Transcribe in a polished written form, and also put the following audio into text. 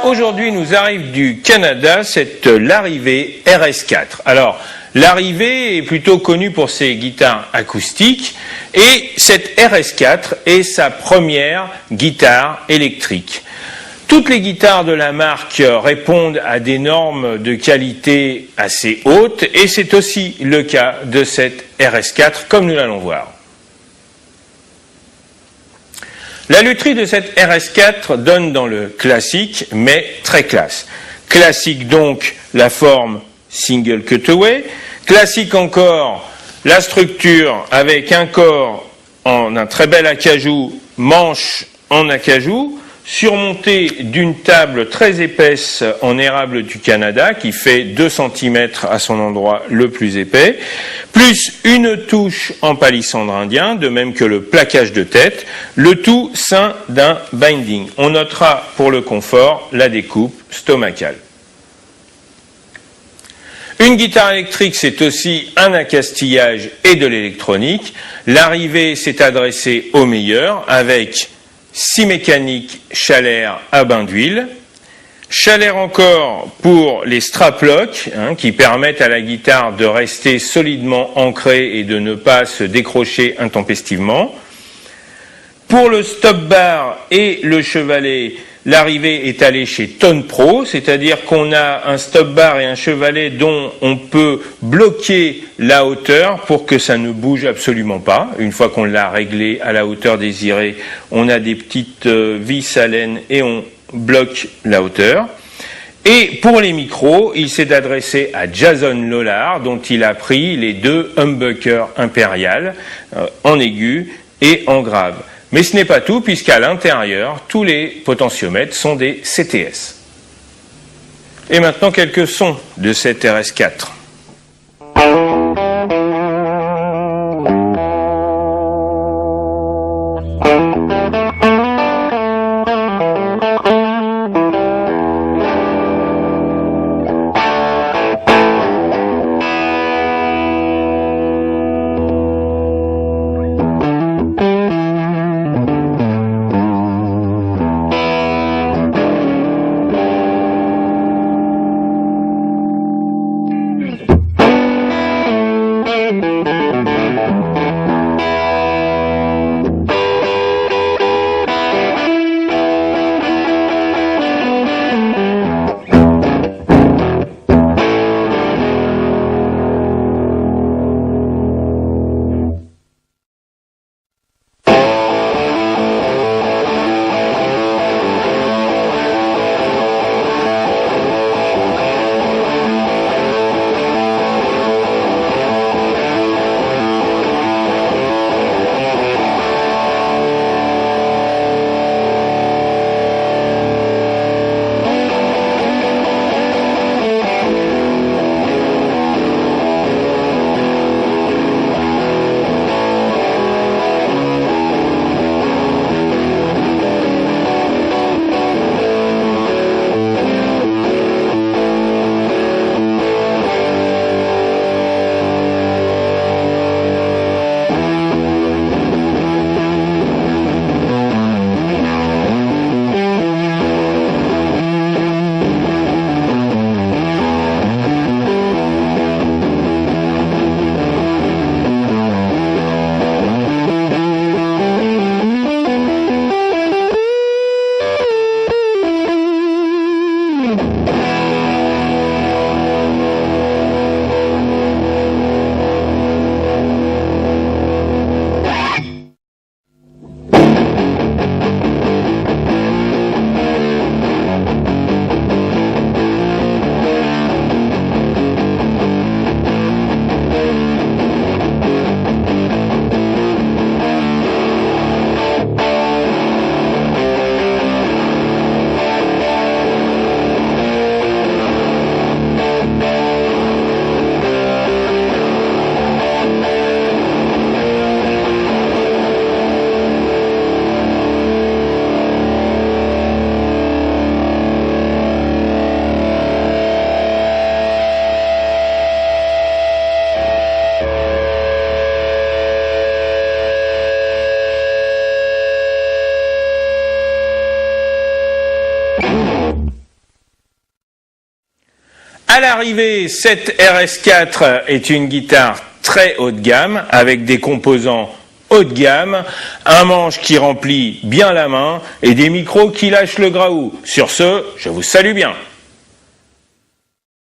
Aujourd'hui, nous arrive du Canada, c'est l'arrivée RS4. Alors, l'arrivée est plutôt connue pour ses guitares acoustiques et cette RS4 est sa première guitare électrique. Toutes les guitares de la marque répondent à des normes de qualité assez hautes et c'est aussi le cas de cette RS4 comme nous l'allons voir. La lutherie de cette RS4 donne dans le classique, mais très classe. Classique donc la forme single cutaway, classique encore la structure avec un corps en un très bel acajou, manche en acajou, surmonté d'une table très épaisse en érable du Canada qui fait 2 cm à son endroit le plus épais, plus une touche en palissandre indien, de même que le plaquage de tête, le tout ceint d'un binding. On notera pour le confort la découpe stomacale. Une guitare électrique, c'est aussi un accastillage et de l'électronique. L'arrivée s'est adressée au meilleur avec 6 mécaniques Schaller à bain d'huile, Schaller encore pour les strap-locks qui permettent à la guitare de rester solidement ancrée et de ne pas se décrocher intempestivement. Pour le stop bar et le chevalet, l'arrivée est allée chez Tone Pro, c'est-à-dire qu'on a un stop bar et un chevalet dont on peut bloquer la hauteur pour que ça ne bouge absolument pas. Une fois qu'on l'a réglé à la hauteur désirée, on a des petites vis à laine et on bloque la hauteur. Et pour les micros, il s'est adressé à Jason Lollard, dont il a pris les 2 humbuckers impériales en aigu et en grave. Mais ce n'est pas tout, puisqu'à l'intérieur, tous les potentiomètres sont des CTS. Et maintenant, quelques sons de cette RS4. À l'arrivée, cette RS4 est une guitare très haut de gamme avec des composants haut de gamme, un manche qui remplit bien la main et des micros qui lâchent le graou. Sur ce, je vous salue bien.